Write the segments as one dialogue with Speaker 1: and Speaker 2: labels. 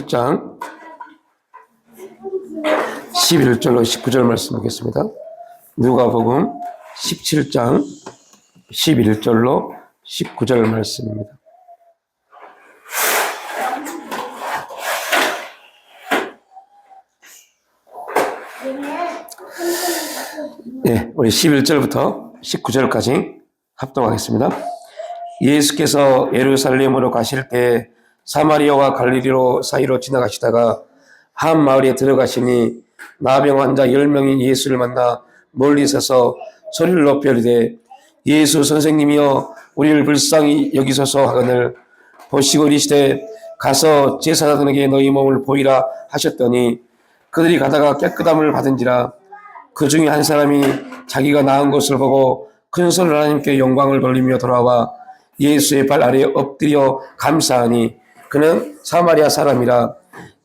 Speaker 1: 17장 11절로 19절 말씀 보겠습니다. 누가복음 17장 11절로 19절 말씀입니다. 네, 우리 11절부터 19절까지 합동하겠습니다. 예수께서 예루살렘으로 가실 때 사마리아와 갈릴리로 사이로 지나가시다가 한 마을에 들어가시니 나병 환자 10명이 예수를 만나 멀리 서서 소리를 높여 이르되 예수 선생님이여 우리를 불쌍히 여기소서 하거늘 보시고 이르시되 가서 제사장에게 너희 몸을 보이라 하셨더니 그들이 가다가 깨끗함을 받은지라. 그 중에 한 사람이 자기가 나은 것을 보고 큰 소리로 하나님께 영광을 돌리며 돌아와 예수의 발 아래에 엎드려 감사하니 그는 사마리아 사람이라.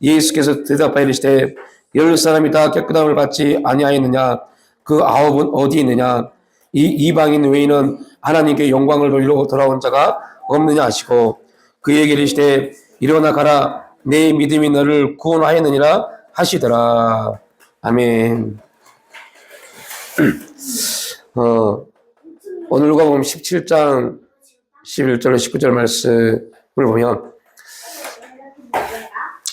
Speaker 1: 예수께서 대답하여 이르시되 10사람이 다 깨끗함을 받지 아니하였느냐? 그 9은 어디 있느냐? 이 이방인 외에는 하나님께 영광을 돌리러 돌아온 자가 없느냐 하시고 그에게 이르시되 일어나 가라 내 믿음이 너를 구원하였느니라 하시더라. 아멘. 오늘 누가복음 17장 11절로 19절 말씀을 보면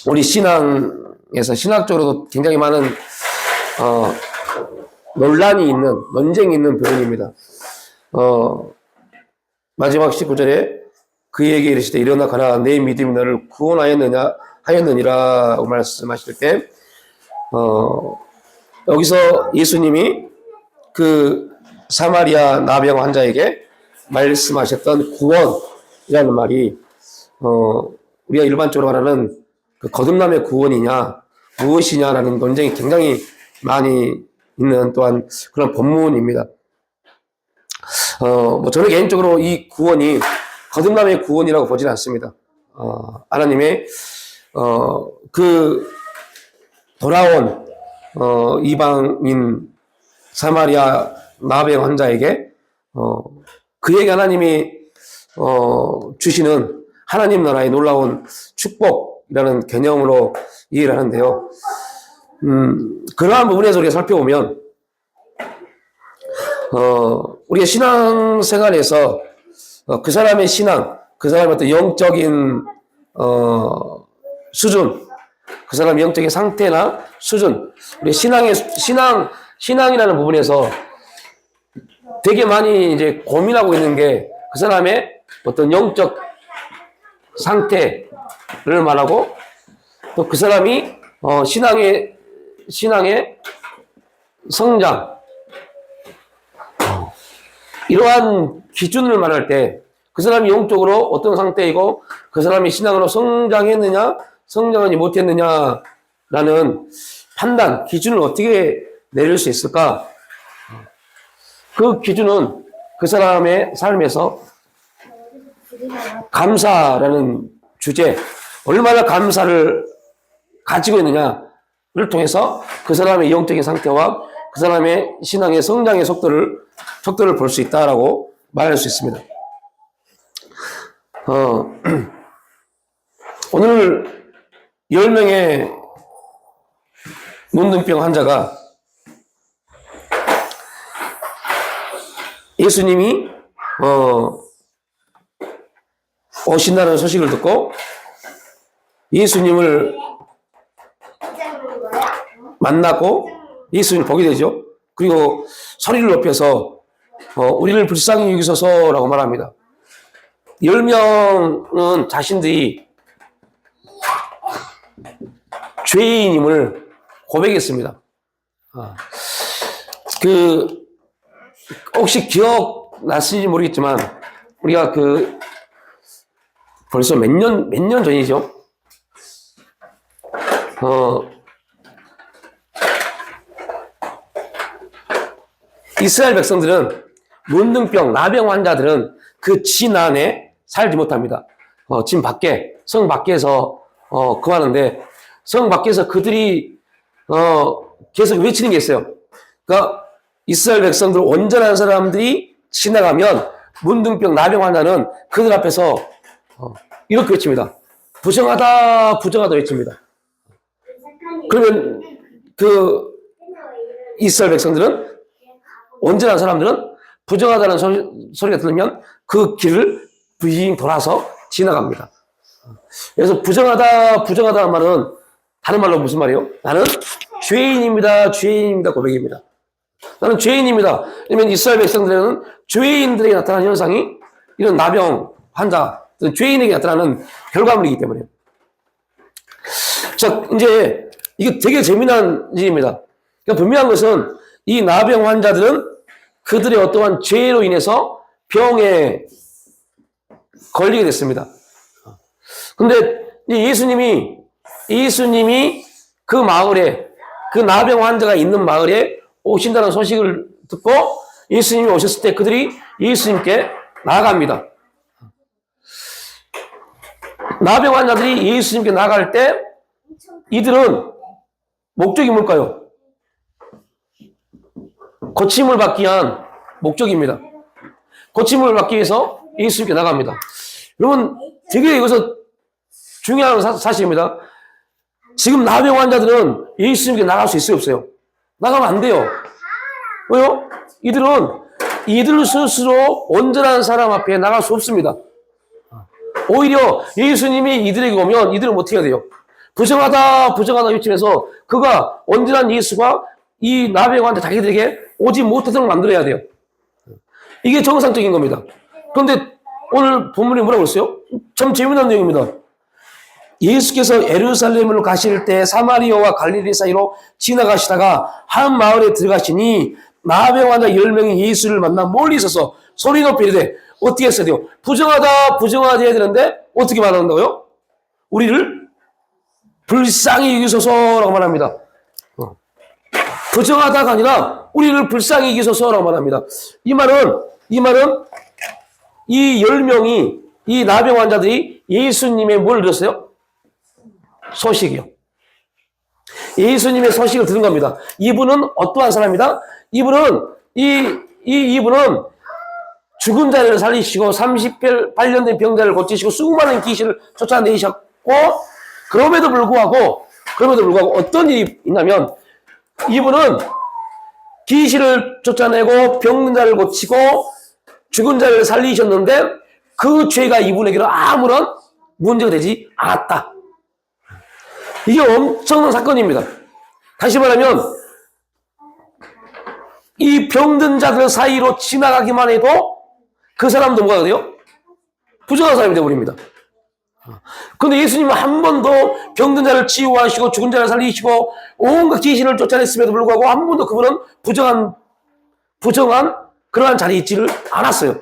Speaker 1: 우리 신앙에서 신학적으로도 굉장히 많은 논란이 있는, 논쟁이 있는 부분입니다. 마지막 19절에 그에게 이르시되 일어나 가라 내 믿음이 너를 하였느니라 말씀하실 때 여기서 예수님이 그 사마리아 나병 환자에게 말씀하셨던 구원이라는 말이 우리가 일반적으로 말하는 그 거듭남의 구원이냐 무엇이냐라는 논쟁이 굉장히 많이 있는 또한 그런 본문입니다. 저는 개인적으로 이 구원이 거듭남의 구원이라고 보지는 않습니다. 하나님의 그 돌아온 이방인 사마리아 나병 환자에게 그에게 하나님이 주시는 하나님 나라의 놀라운 축복이라는 개념으로 이해를 하는데요. 그러한 부분에서 우리가 살펴보면 우리가 신앙생활에서 그 사람의 신앙, 그 사람의 어떤 영적인 수준, 그 사람의 영적인 상태나 수준, 우리 신앙이라는 부분에서 되게 많이 이제 고민하고 있는 게 그 사람의 어떤 영적 상태를 말하고 또 그 사람이 신앙의 성장, 이러한 기준을 말할 때 그 사람이 영적으로 어떤 상태이고 그 사람이 신앙으로 성장했느냐 성장하지 못했느냐라는 판단, 기준을 어떻게 내릴 수 있을까? 그 기준은 그 사람의 삶에서 감사라는 주제, 얼마나 감사를 가지고 있느냐를 통해서 그 사람의 영적인 상태와 그 사람의 신앙의 성장의 속도를 볼 수 있다라고 말할 수 있습니다. 오늘 10명의 문둥병 환자가 예수님이 오신다는 소식을 듣고 예수님을 만나고 예수님을 보게 되죠. 그리고 소리를 높여서 우리를 불쌍히 여기소서라고 말합니다. 10명은 자신들이 죄인임을 고백했습니다. 혹시 기억나시는지 모르겠지만 우리가 벌써 몇 년 전이죠. 이스라엘 백성들은 문둥병, 나병 환자들은 그 진 안에 살지 못합니다. 성 밖에서 거하는데 성 밖에서 그들이 계속 외치는 게 있어요. 그러니까 이스라엘 백성들 온전한 사람들이 지나가면 문둥병, 나병 환자는 그들 앞에서 이렇게 외칩니다. 부정하다, 부정하다 외칩니다. 그러면 그 이스라엘 백성들은, 온전한 사람들은 부정하다는 소리가 들리면 그 길을 부잉 돌아서 지나갑니다. 그래서 부정하다, 부정하다는 말은 다른 말로 무슨 말이에요? 나는 죄인입니다, 죄인입니다 고백입니다. 나는 죄인입니다. 왜냐면 이스라엘 백성들에는 죄인들에게 나타나는 현상이 이런 나병 환자, 죄인에게 나타나는 결과물이기 때문에. 자, 이제 이게 되게 재미난 일입니다. 그러니까 분명한 것은 이 나병 환자들은 그들의 어떠한 죄로 인해서 병에 걸리게 됐습니다. 근데 예수님이 그 마을에, 그 나병 환자가 있는 마을에 오신다는 소식을 듣고 예수님이 오셨을 때 그들이 예수님께 나아갑니다. 나병 환자들이 예수님께 나아갈 때 이들은 목적이 뭘까요? 고침을 받기 위한 목적입니다. 고침을 받기 위해서 예수님께 나갑니다. 여러분, 되게 이것은 중요한 사실입니다. 지금 나병 환자들은 예수님께 나갈 수 있어요, 없어요? 나가면 안 돼요. 왜요? 이들 스스로 온전한 사람 앞에 나갈 수 없습니다. 오히려 예수님이 이들에게 오면 이들은 어떻게 해야 돼요? 부정하다, 부정하다 외치면서 그가 온전한 예수가 이 나병 환자 자기들에게 오지 못하도록 만들어야 돼요. 이게 정상적인 겁니다. 그런데 오늘 본문이 뭐라고 했어요? 참 재미난 내용입니다. 예수께서 예루살렘으로 가실 때 사마리아와 갈릴리 사이로 지나가시다가 한 마을에 들어가시니 나병 환자 10명이 예수를 만나 멀리 있어서 소리 높이 이르되 어떻게 했어야 돼요? 부정하다, 부정하다 해야 되는데 어떻게 말한다고요? 우리를 불쌍히 여기소서라고 말합니다. 부정하다가 아니라 우리를 불쌍히 여기소서라고 말합니다. 이 말은 이 10명이, 이 나병 환자들이 예수님의 뭘 들었어요? 소식이요. 예수님의 소식을 들은 겁니다. 이분은 어떠한 사람이다? 이분은 죽은 자를 살리시고 38년 된 병자를 고치시고 수많은 귀신을 쫓아내셨고 그럼에도 불구하고 어떤 일이 있냐면 이분은 귀신을 쫓아내고 병자를 고치고 죽은 자를 살리셨는데 그 죄가 이분에게는 아무런 문제가 되지 않았다. 이게 엄청난 사건입니다. 다시 말하면 이 병든 자들 사이로 지나가기만 해도 그 사람도 뭐가 돼요? 부정한 사람이 되어버립니다. 그런데 예수님은 한 번도 병든 자를 치유하시고 죽은 자를 살리시고 온갖 귀신을 쫓아냈음에도 불구하고 한 번도 그분은 부정한 그러한 자리에 있지를 않았어요.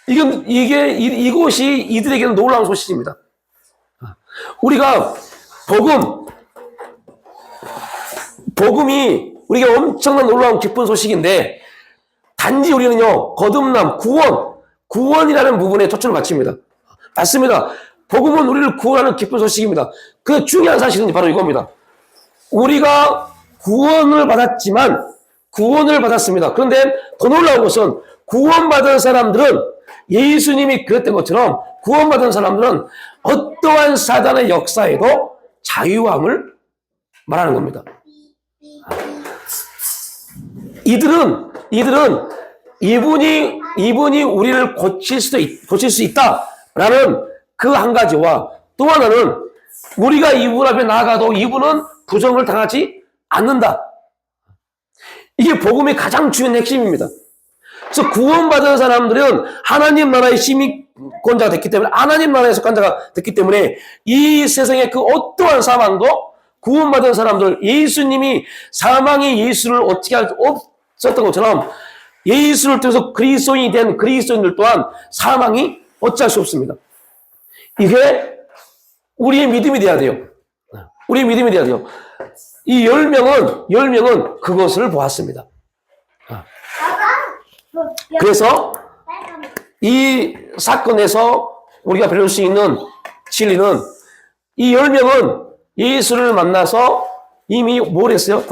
Speaker 1: 이것이 이들에게는 놀라운 소식입니다. 우리가 복음이 우리가 엄청난 놀라운 기쁜 소식인데 단지 우리는요 거듭남, 구원이라는 부분에 초점을 맞춥니다. 맞습니다. 복음은 우리를 구원하는 기쁜 소식입니다. 그 중요한 사실은 바로 이겁니다. 우리가 구원을 받았습니다. 그런데 더 놀라운 것은 구원받은 사람들은 예수님이 그랬던 것처럼 구원받은 사람들은 어떠한 사단의 역사에도 자유함을 말하는 겁니다. 이들은 이분이 우리를 고칠 수 있다라는 그 한 가지와 또 하나는 우리가 이분 앞에 나아가도 이분은 부정을 당하지 않는다. 이게 복음의 가장 중요한 핵심입니다. 그래서 구원받은 사람들은 하나님 나라의 시민권자가 됐기 때문에 하나님 나라에 속한 자가 됐기 때문에 이 세상의 그 어떠한 사망도 구원받은 사람들 예수님이 사망이 예수를 어떻게 할 수 없었던 것처럼 예수를 통해서 그리스도인이 된 그리스도인들 또한 사망이 어찌할 수 없습니다. 이게 우리의 믿음이 돼야 돼요. 우리의 믿음이 돼야 돼요. 이 10명은 그것을 보았습니다. 그래서 이 사건에서 우리가 배울 수 있는 진리는 이 10명은 예수를 만나서 이미 뭘 했어요?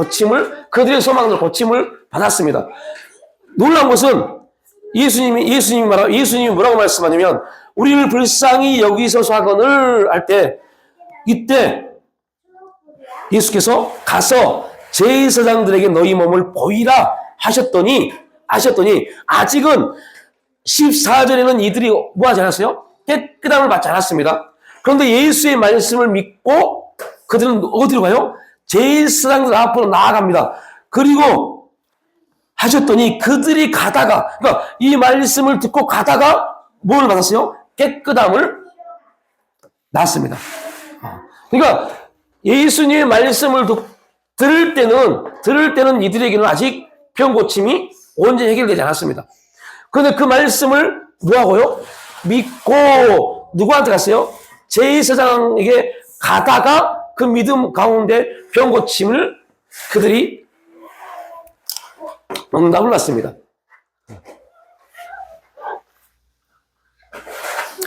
Speaker 1: 그들의 소망으로 고침을 받았습니다. 놀라운 것은 예수님이 뭐라고 말씀하냐면 우리를 불쌍히 여기소서하거늘 할 때, 이때 예수께서 가서 제사장들에게 너희 몸을 보이라 하셨더니 아직은 14절에는 이들이 뭐 하지 않았어요? 깨끗함을 받지 않았습니다. 그런데 예수의 말씀을 믿고 그들은 어디로 가요? 제사장들 앞으로 나아갑니다. 그리고 하셨더니 그들이 가다가, 그러니까 이 말씀을 듣고 가다가 뭘 받았어요? 깨끗함을 낳았습니다. 그러니까 예수님의 말씀을 들을 때는 이들에게는 아직 병 고침이 온전히 해결되지 않았습니다. 그런데 그 말씀을 뭐하고요? 믿고 누구한테 갔어요? 제사장에게 가다가 그 믿음 가운데 병 고침을 그들이 응답을 받습니다.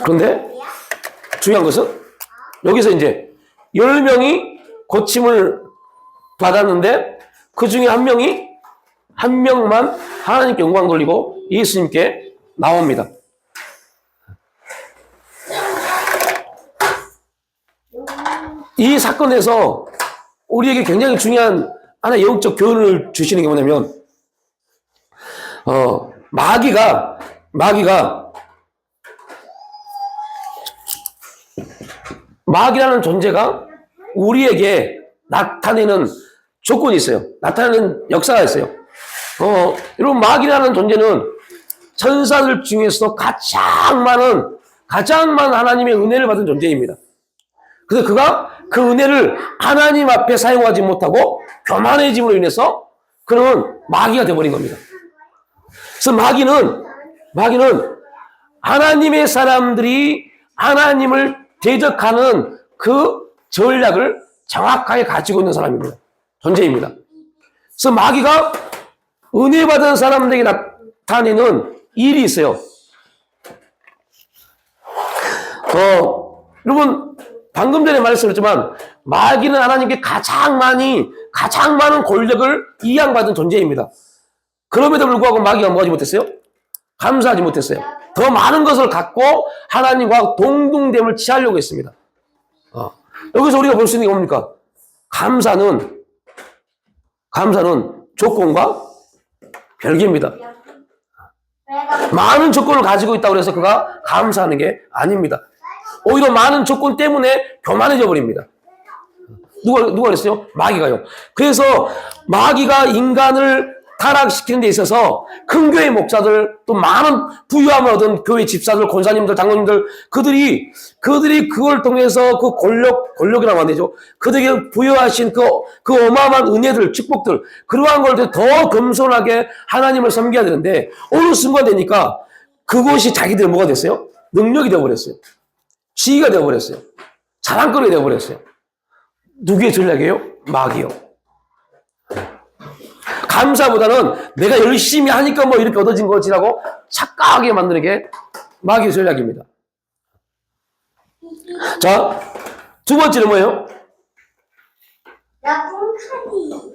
Speaker 1: 그런데 중요한 것은 여기서 이제 10명이 고침을 받았는데 그 중에 한 명만 하나님께 영광 돌리고 예수님께 나옵니다. 이 사건에서 우리에게 굉장히 중요한 하나의 영적 교훈을 주시는 게 뭐냐면, 마귀라는 존재가 우리에게 나타내는 조건이 있어요. 나타내는 역사가 있어요. 여러분, 마귀라는 존재는 천사들 중에서도 가장 많은 하나님의 은혜를 받은 존재입니다. 그래서 그가 그 은혜를 하나님 앞에 사용하지 못하고 교만해짐으로 인해서 그는 마귀가 되어버린 겁니다. 그래서 마귀는 하나님의 사람들이 하나님을 대적하는 그 전략을 정확하게 가지고 있는 사람입니다. 존재입니다. 그래서 마귀가 은혜 받은 사람들에게 나타내는 일이 있어요. 여러분, 방금 전에 말씀드렸지만 마귀는 하나님께 가장 많은 권력을 이양받은 존재입니다. 그럼에도 불구하고 마귀가 뭐하지 못했어요? 감사하지 못했어요. 더 많은 것을 갖고 하나님과 동등됨을 취하려고 했습니다. 여기서 우리가 볼 수 있는 게 뭡니까? 감사는 조건과 별개입니다. 많은 조건을 가지고 있다고 해서 그가 감사하는 게 아닙니다. 오히려 많은 조건 때문에 교만해져 버립니다. 누가 그랬어요? 마귀가요. 그래서 마귀가 인간을 타락시키는 데 있어서 큰 교회 목사들, 또 많은 부유함을 얻은 교회 집사들, 권사님들, 장로님들, 그들이 그걸 통해서 그 권력이라고 안 되죠. 그들에게 부여하신 그 어마어마한 은혜들, 축복들, 그러한 걸 더 겸손하게 하나님을 섬겨야 되는데, 어느 순간 되니까 그것이 자기들 뭐가 됐어요? 능력이 되어버렸어요. 지위가 되어버렸어요. 자랑거리가 되어버렸어요. 누구의 전략이에요? 마귀요. 감사보다는 내가 열심히 하니까 뭐 이렇게 얻어진 거지라고 착각하게 만드는 게 마귀의 전략입니다. 자, 두 번째는 뭐예요?
Speaker 2: 나쁜 카드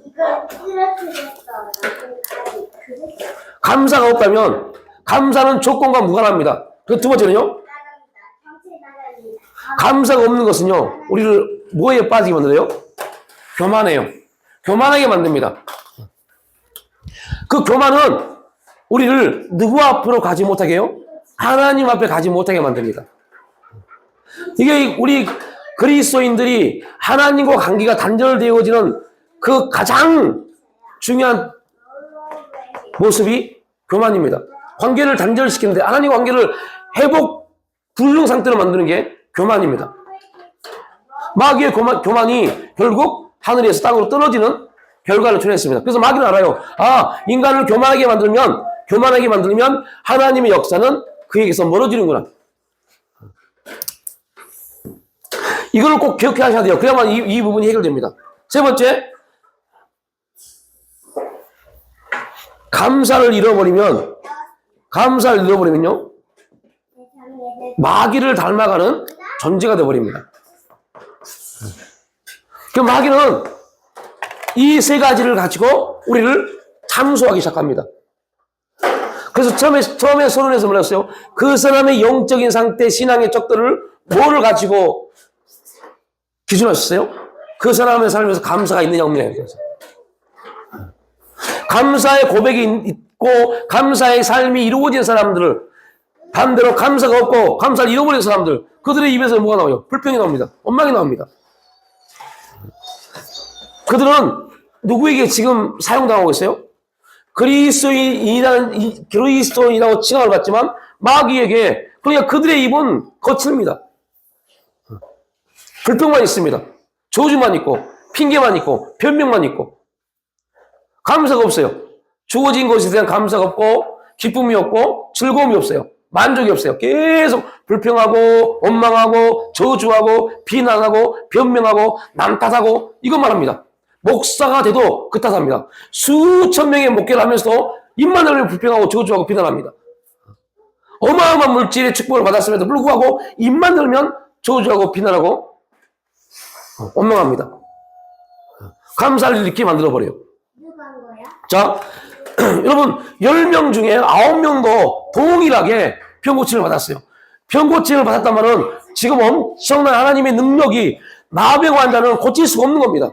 Speaker 2: 이걸 쓰러뜨렸어. 나쁜 카드 그랬어.
Speaker 1: 감사가 없다면 감사는 조건과 무관합니다. 그 두 번째는요? 감사가 없는 것은요, 우리를 뭐에 빠지게 만들어요? 교만하게 만듭니다. 그 교만은 우리를 누구 앞으로 가지 못하게 해요? 하나님 앞에 가지 못하게 만듭니다. 이게 우리 그리스도인들이 하나님과 관계가 단절되어지는 그 가장 중요한 모습이 교만입니다. 관계를 단절시키는데 하나님과 관계를 회복 불능 상태로 만드는 게 교만입니다. 마귀의 교만이 결국 하늘에서 땅으로 떨어지는 결과를 초래했습니다. 그래서 마귀는 알아요. 인간을 교만하게 만들면 하나님의 역사는 그에게서 멀어지는구나. 이걸 꼭 기억하셔야 돼요. 그래야만 이 부분이 해결됩니다. 세 번째, 감사를 잃어버리면요, 마귀를 닮아가는 존재가 되어버립니다. 그 마귀는 이 세 가지를 가지고 우리를 참소하기 시작합니다. 그래서 처음에 서론에서 말했어요. 그 사람의 영적인 상태, 신앙의 척도를 뭐를 가지고 기준하셨어요? 그 사람의 삶에서 감사가 있느냐 없느냐. 감사의 고백이 있고 감사의 삶이 이루어진 사람들을, 반대로 감사가 없고 감사를 잃어버린 사람들, 그들의 입에서 뭐가 나와요? 불평이 나옵니다. 원망이 나옵니다. 그들은 누구에게 지금 사용당하고 있어요? 그리스도인이라고 칭함을 받지만 마귀에게, 그러니까 그들의 입은 거칠입니다. 불평만 있습니다. 저주만 있고 핑계만 있고 변명만 있고 감사가 없어요. 주어진 것에 대한 감사가 없고 기쁨이 없고 즐거움이 없어요. 만족이 없어요. 계속 불평하고 원망하고 저주하고 비난하고 변명하고 남 탓하고 이것만 합니다. 목사가 돼도 그 탓합니다. 수천 명의 목회를 하면서도 입만 열면 불평하고 저주하고 비난합니다. 어마어마한 물질의 축복을 받았음에도 불구하고 입만 열면 저주하고 비난하고 원망합니다. 감사를 잃게 만들어버려요.
Speaker 2: 누가 한 거야?
Speaker 1: 자, 여러분 10명 중에 9명도 동일하게 병고침을 받았어요. 병고침을 받았단 말은 지금 엄청난 하나님의 능력이 나병 환자는 고칠 수가 없는 겁니다.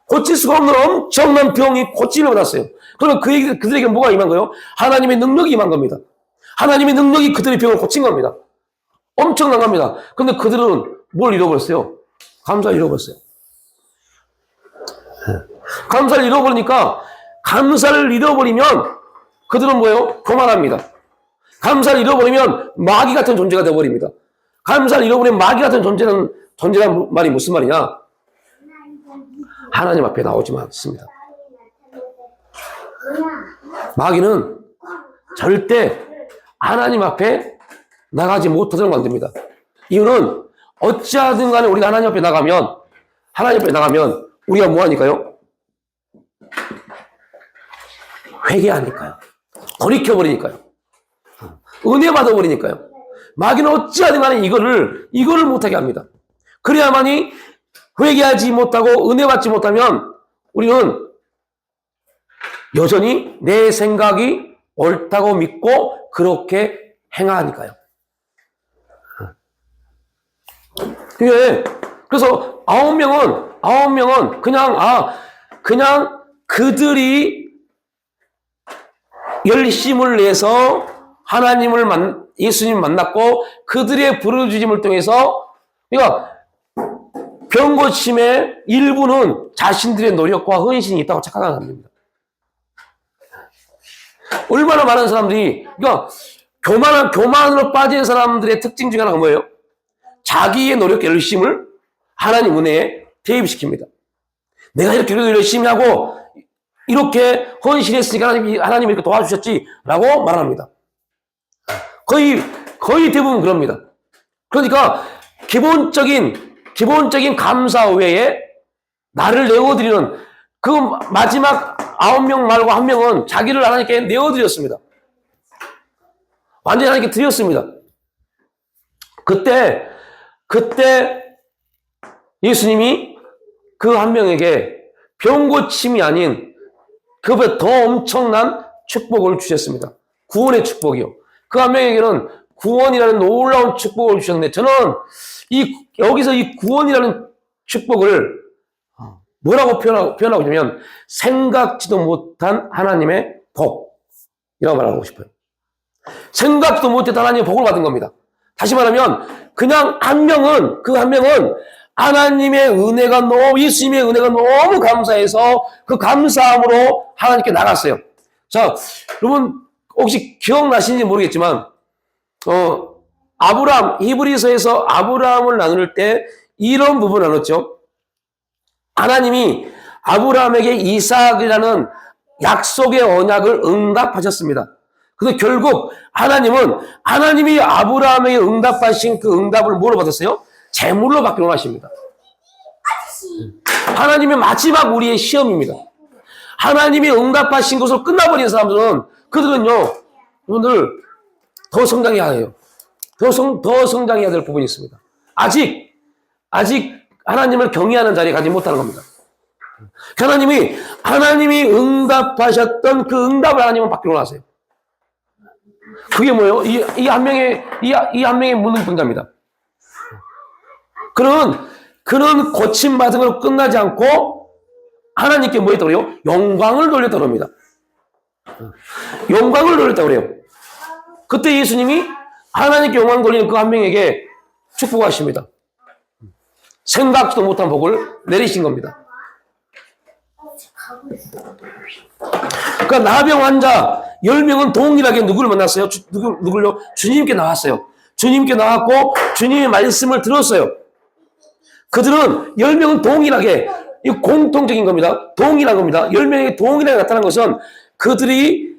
Speaker 1: 고칠 수가 없는 엄청난 병이 고침을 받았어요. 그럼 그들에게 뭐가 임한 거예요? 하나님의 능력이 임한 겁니다. 하나님의 능력이 그들의 병을 고친 겁니다. 엄청난 겁니다. 근데 그들은 뭘 잃어버렸어요? 감사를 잃어버렸어요. 감사를 잃어버리니까, 감사를 잃어버리면 그들은 뭐예요? 교만합니다. 감사를 잃어버리면 마귀 같은 존재가 되어버립니다. 감사를 잃어버리면 마귀 같은 존재란 말이 무슨 말이냐? 하나님 앞에 나오지 않습니다. 마귀는 절대 하나님 앞에 나가지 못하도록 만듭니다. 이유는 어찌하든 간에 우리가 하나님 앞에 나가면 우리가 뭐 하니까요? 회개하니까요. 돌이켜버리니까요. 은혜 받아버리니까요. 마귀는 어찌하든 간에 이거를 못하게 합니다. 그래야만이 회개하지 못하고 은혜 받지 못하면 우리는 여전히 내 생각이 옳다고 믿고 그렇게 행하니까요. 그래서 9명은 그냥 그들이 열심을 내서 예수님을 만났고 그들의 부르짖음을 통해서, 그러니까 병고침의 일부는 자신들의 노력과 헌신이 있다고 착각하는 겁니다. 얼마나 많은 사람들이, 그러니까 교만으로 빠진 사람들의 특징 중에 하나가 뭐예요? 자기의 노력과 열심을 하나님 은혜에 대입시킵니다. 내가 이렇게 열심히 하고 이렇게 헌신했으니까 하나님이 이렇게 도와주셨지라고 말합니다. 거의 대부분 그럽니다. 그러니까 기본적인 감사 외에 나를 내어드리는 그 마지막 9명 말고 1명은 자기를 하나님께 내어드렸습니다. 완전히 하나님께 드렸습니다. 그때 예수님이 그 1명에게 병고침이 아닌 그보다 더 엄청난 축복을 주셨습니다. 구원의 축복이요. 그 1명에게는 구원이라는 놀라운 축복을 주셨는데, 저는 여기서 이 구원이라는 축복을 뭐라고 표현하고 있냐면 생각지도 못한 하나님의 복이라고 말하고 싶어요. 생각지도 못했던 하나님의 복을 받은 겁니다. 다시 말하면 그냥 그 한 명은 하나님의 은혜가 예수님의 은혜가 너무 감사해서 그 감사함으로 하나님께 나갔어요. 자, 여러분 혹시 기억나시는지 모르겠지만 히브리서에서 아브라함을 나눌 때 이런 부분을 나눴죠. 하나님이 아브라함에게 이삭이라는 약속의 언약을 응답하셨습니다. 근데 결국 하나님이 아브라함에게 응답하신 그 응답을 뭐로 받았어요? 재물로 받기로 하십니다. 하나님의 마지막 우리의 시험입니다. 하나님이 응답하신 것으로 끝나버린 사람들은, 그들은요, 여러분들 더 성장해야 해요. 더 성장해야 될 부분이 있습니다. 아직 하나님을 경외하는 자리에 가지 못하는 겁니다. 하나님이 응답하셨던 그 응답을 하나님은 받기로 하세요. 그게 뭐예요? 이 한 명의, 이 한 명의 무능병자입니다. 그는 고침받은 걸로 끝나지 않고 하나님께 뭐 했다고 그래요? 영광을 돌렸다고 합니다. 영광을 돌렸다고 그래요. 그때 예수님이 하나님께 영광 돌리는 그 한 명에게 축복하십니다. 생각지도 못한 복을 내리신 겁니다. 그러니까 나병 환자 10명은 동일하게 누구를 만났어요? 누굴요? 주님께 나왔어요. 주님께 나왔고 주님의 말씀을 들었어요. 그들은 10명은 동일하게, 이 공통적인 겁니다. 동일한 겁니다. 10명이 동일하게 나타난 것은 그들이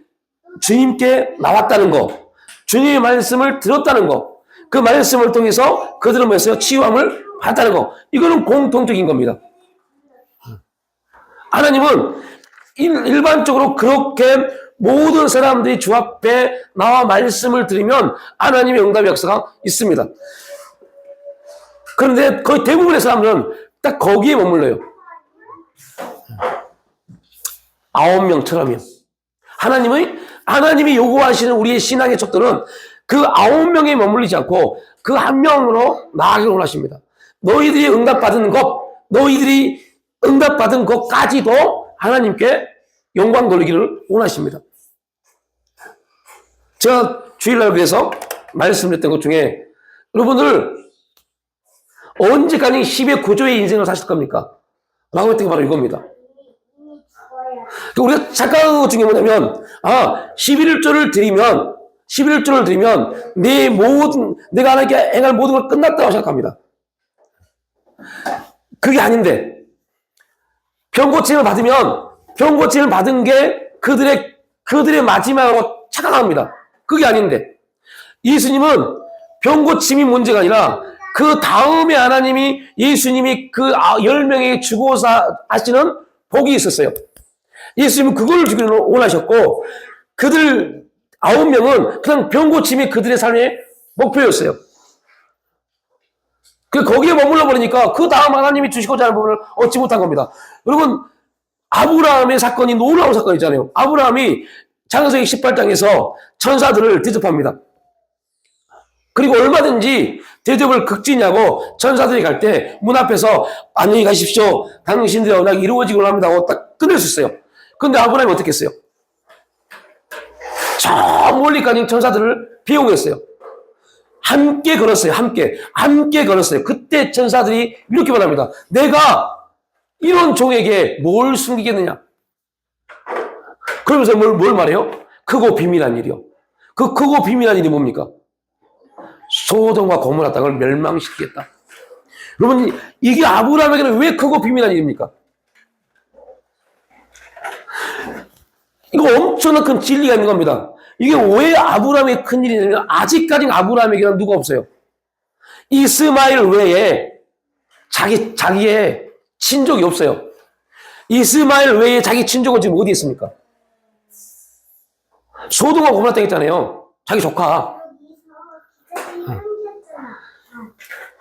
Speaker 1: 주님께 나왔다는 거, 주님의 말씀을 들었다는 거, 그 말씀을 통해서 그들은 뭐였어요? 치유함을 받았다는 거. 이거는 공통적인 겁니다. 하나님은 일반적으로 그렇게 모든 사람들이 주 앞에 나와 말씀을 들으면 하나님의 응답의 역사가 있습니다. 그런데 거의 대부분의 사람들은 딱 거기에 머물러요. 9명처럼요. 하나님이 요구하시는 우리의 신앙의 척도는 그 9명에 머물리지 않고 그 한 명으로 나아가기를 원하십니다. 너희들이 응답받은 것까지도 하나님께 영광 돌리기를 원하십니다. 제가 주일날 그래서 말씀드렸던 것 중에 여러분들 언제까지 10의 구조의 인생을 사실 겁니까? 라고 했던 게 바로 이겁니다. 우리가 착각한 것 중에 뭐냐면 11조를 드리면 내가 하나님께 행할 모든 걸 끝났다고 생각합니다. 그게 아닌데 병고침을 받은 게 그들의 마지막으로 착각합니다. 그게 아닌데 예수님은 병고침이 문제가 아니라 그 다음에 예수님이 그 10명에게 주고 하시는 복이 있었어요. 예수님은 그걸 주기를 원하셨고 그들 9명은 그냥 병고침이 그들의 삶의 목표였어요. 거기에 머물러 버리니까 그 다음 하나님이 주시고자 하는 부분을 얻지 못한 겁니다. 여러분 아브라함의 사건이 놀라운 사건이잖아요. 아브라함이 창세기 18장에서 천사들을 대접합니다. 그리고 얼마든지 대접을 극진하고 천사들이 갈 때 문 앞에서 안녕히 가십시오. 당신들의 언약이 이루어지고 합니다 하고 딱 끝낼 수 있어요. 그런데 아브라함이 어떻게 했어요? 저 멀리까지 천사들을 비용했어요. 함께 걸었어요. 함께 걸었어요. 그때 천사들이 이렇게 말합니다. 내가 이런 종에게 뭘 숨기겠느냐? 그러면서 뭘 말해요? 크고 비밀한 일이요. 그 크고 비밀한 일이 뭡니까? 소돔과 고모라 땅을 멸망시키겠다. 여러분, 이게 아브라함에게는 왜 크고 비밀한 일입니까? 이거 엄청난 큰 진리가 있는 겁니다. 이게 왜 아브라함의 큰 일이냐면 아직까지 아브라함에게는 누가 없어요. 이스마엘 외에 자기의 친족이 없어요. 이스마엘 외에 자기 친족은 지금 어디 있습니까? 소돔과 고모라 땅에 있잖아요. 자기 조카.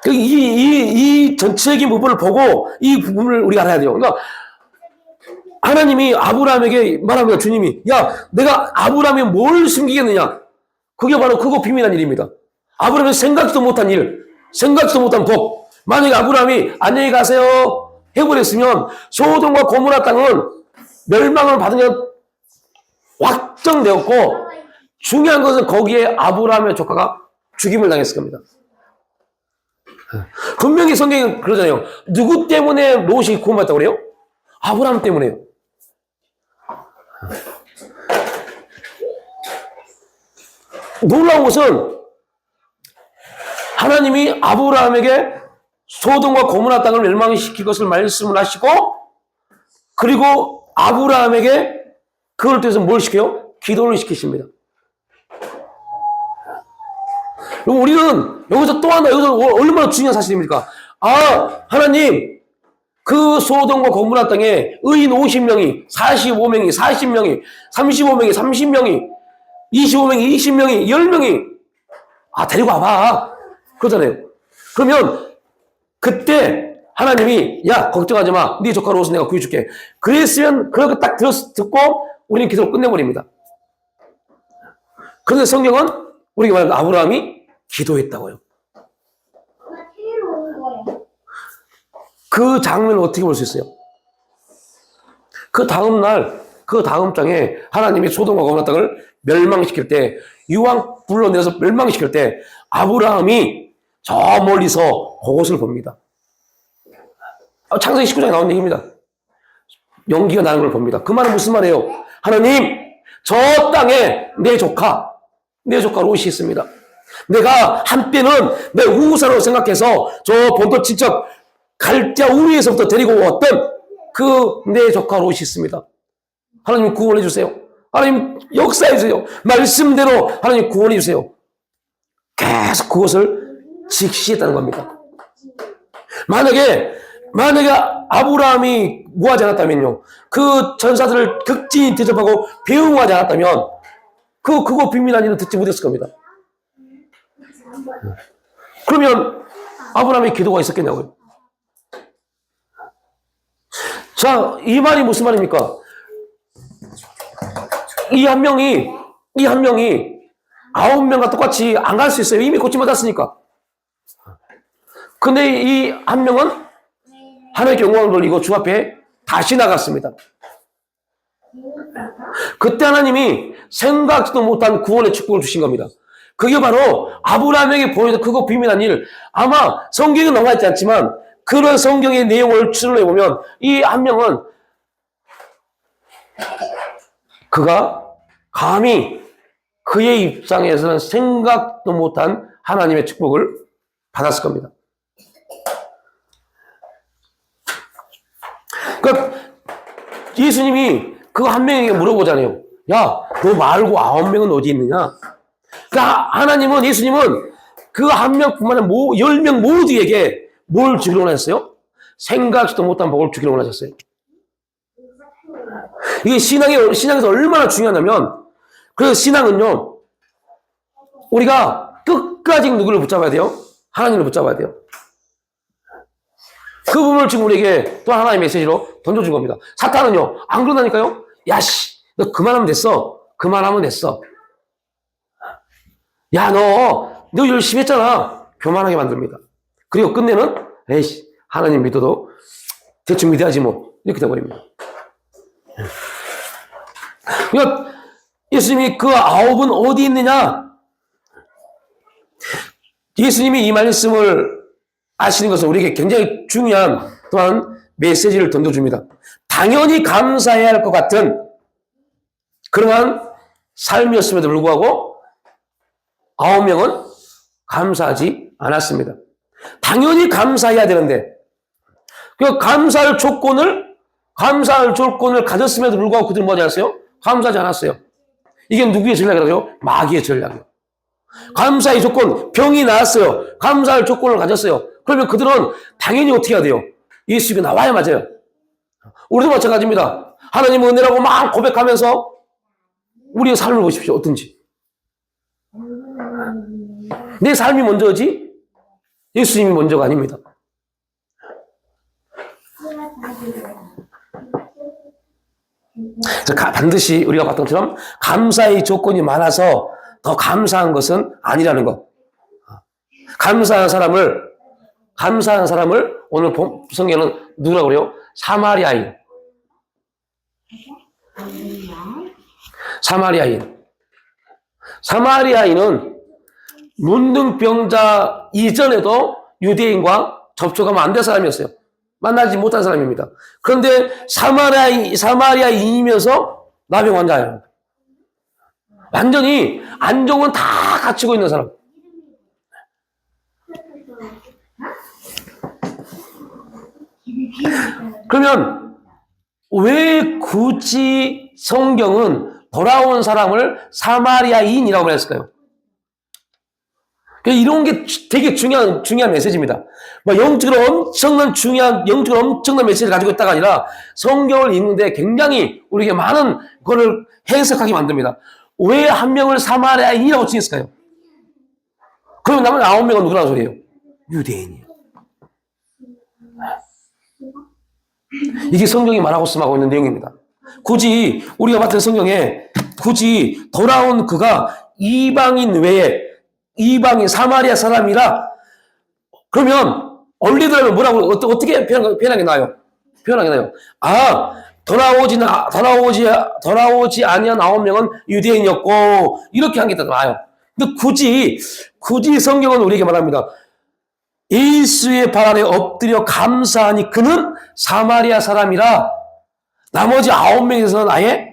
Speaker 1: 이 전체적인 부분을 보고 이 부분을 우리가 알아야 돼요. 그러니까 하나님이 아브라함에게 말합니다. 주님이 내가 아브라함이 뭘 숨기겠느냐? 그게 바로 크고 비밀한 일입니다. 아브라함이 생각지도 못한 일, 생각지도 못한 복. 만약에 아브라함이 안녕히 가세요 해버렸으면 소돔과 고모라 땅은 멸망을 받으면 확정되었고 중요한 것은 거기에 아브라함의 조카가 죽임을 당했을 겁니다. 분명히 성경이 그러잖아요. 누구 때문에 롯이 구원받았다고 그래요? 아브라함 때문에요. 놀라운 것은 하나님이 아브라함에게 소돔과 고모라 땅을 멸망시킬 것을 말씀을 하시고 그리고 아브라함에게 그걸 통해서 뭘 시켜요? 기도를 시키십니다. 그럼 우리는 여기서 또 하나, 여기서 얼마나 중요한 사실입니까? 하나님, 그 소돔과 고모라 땅에 의인 50명이, 45명이, 40명이, 35명이, 30명이, 25명이, 20명이, 10명이, 데리고 와봐. 그러잖아요. 그러면, 그때 하나님이, 걱정하지 마. 네 조카 롯은 내가 구해줄게. 그랬으면, 그렇게 딱 듣고, 우리는 기도를 끝내버립니다. 그런데 성경은 우리가 말하는 아브라함이 기도했다고요.
Speaker 2: 테러 온 거야.
Speaker 1: 그 장면을 어떻게 볼 수 있어요? 그 다음 날, 그 다음 장에 하나님이 소돔과 고모라 땅을 멸망시킬 때, 유황 불러내서 멸망시킬 때 아브라함이 저 멀리서 그것을 봅니다. 창세기 19장에 나온 얘기입니다. 연기가 나는 걸 봅니다. 그 말은 무슨 말이에요? 하나님, 저 땅에 내 조카 롯이 있습니다. 내가 한때는 내 우사라고 생각해서 저 본토 친척 갈대아 우리에서부터 데리고 왔던 그 내 조카 롯이 있습니다. 하나님 구원해 주세요. 하나님 역사해 주세요. 말씀대로 하나님 구원해 주세요. 계속 그것을 직시했다는 겁니다. 만약에 아브라함이 구하지 않았다면요, 그 전사들을 극진히 대접하고 배웅하지 않았다면 그거 비밀한 일은 듣지 못했을 겁니다. 그러면 아브라함의 기도가 있었겠냐고요. 자, 이 말이 무슨 말입니까? 이 한 명이 9명과 똑같이 안 갈 수 있어요. 이미 고침 받았으니까. 근데 이 한 명은 하나님께 영광을 돌리고 주 앞에 다시 나갔습니다. 그때 하나님이 생각지도 못한 구원의 축복을 주신 겁니다. 그게 바로 아브라함에게 보여준 그거 비밀한 일. 아마 성경에 나와 있지 않지만 그런 성경의 내용을 추론해 보면 이 한 명은 그가 감히 그의 입장에서는 생각도 못한 하나님의 축복을 받았을 겁니다. 그러니까 예수님이 그 한 명에게 물어보잖아요. 야, 너 말고 9명은 어디 있느냐? 그러니까 하나님은, 예수님은 그 한 명뿐만 아니라 10명 모두에게 뭘 주기로 원하셨어요? 생각지도 못한 복을 주기로 원하셨어요. 이게 신앙에서 얼마나 중요하냐면, 그 신앙은요, 우리가 끝까지 누구를 붙잡아야 돼요? 하나님을 붙잡아야 돼요. 그 부분을 지금 우리에게 또 하나의 메시지로 던져준 겁니다. 사탄은요, 안 그런다니까요? 야, 씨, 너 그만하면 됐어. 그만하면 됐어. 야, 너 열심히 했잖아. 교만하게 만듭니다. 그리고 끝내는, 에이씨, 하나님 믿어도 대충 믿어야지 뭐. 이렇게 돼버립니다. 그러니까 예수님이 그 9은 어디 있느냐? 예수님이 이 말씀을 아시는 것은 우리에게 굉장히 중요한 또한 메시지를 던져줍니다. 당연히 감사해야 할 것 같은 그러한 삶이었음에도 불구하고 9명은 감사하지 않았습니다. 당연히 감사해야 되는데 그 감사할 조건을 가졌음에도 불구하고 그들은 뭐지 않았어요? 감사하지 않았어요. 이게 누구의 전략이라고요? 마귀의 전략이에요. 감사의 조건, 병이 나았어요. 감사할 조건을 가졌어요. 그러면 그들은 당연히 어떻게 해야 돼요? 예수가 나와야 맞아요. 우리도 마찬가지입니다. 하나님 은혜라고 막 고백하면서 우리의 삶을 보십시오. 어떤지. 내 삶이 먼저지 예수님이 먼저가 아닙니다. 반드시 우리가 봤던 것처럼 감사의 조건이 많아서 더 감사한 것은 아니라는 것. 감사한 사람을 오늘 성경은 누구라고 그래요? 사마리아인. 사마리아인은 문둥병자 이전에도 유대인과 접촉하면 안 될 사람이었어요. 만나지 못한 사람입니다. 그런데 사마리아인이면서 나병 환자예요. 완전히 안정은 다 갖추고 있는 사람. 그러면 왜 굳이 성경은 돌아온 사람을 사마리아인이라고 했을까요? 이런 게 되게 중요한 메시지입니다. 영적으로 엄청난 메시지를 가지고 있다가 아니라 성경을 읽는데 굉장히 우리에게 많은 거를 해석하게 만듭니다. 왜 한 명을 사마리아인이라고 칭했을까요? 그러면 나머지 9명은 누구라는 소리예요? 유대인이에요. 이게 성경이 말하고 있는 내용입니다. 굳이 우리가 봤던 성경에 굳이 돌아온 그가 이방인 외에 이방인 사마리아 사람이라 그러면 언리들하면 뭐라고 어떻게 표현하게 나요? 돌아오지 아니한 9명은 유대인이었고 이렇게 한 게 더 나아요. 근데 굳이 성경은 우리에게 말합니다. 예수의 발 아래 엎드려 감사하니 그는 사마리아 사람이라 나머지 9명에서는 아예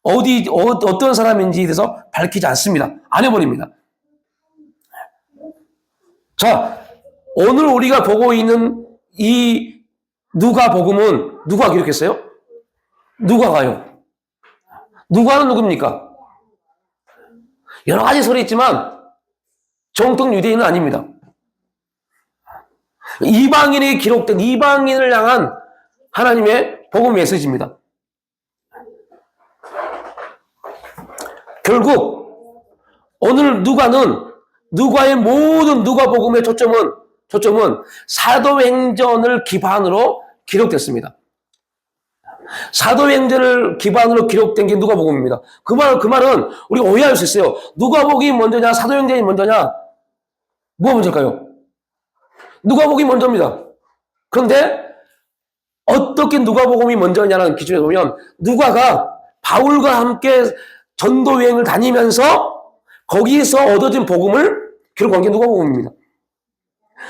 Speaker 1: 어떤 사람인지에 대해서 밝히지 않습니다. 안 해버립니다. 자, 오늘 우리가 보고 있는 이 누가복음은 누가 기록했어요? 누가가요. 누가는 누굽니까? 여러 가지 설이 있지만 정통 유대인은 아닙니다. 이방인에 기록된 이방인을 향한 하나님의 복음 메시지입니다. 결국 오늘 누가의 모든 누가복음의 초점은 사도행전을 기반으로 기록됐습니다. 사도행전을 기반으로 기록된 게 누가복음입니다. 그 말은 우리가 오해할 수 있어요. 누가복음이 먼저냐 사도행전이 먼저냐 뭐가 먼저일까요? 누가복음이 먼저입니다. 그런데 어떻게 누가복음이 먼저냐는 기준에 보면 누가가 바울과 함께 전도 여행을 다니면서 거기서 얻어진 복음을 기록한 게 누가복음입니다.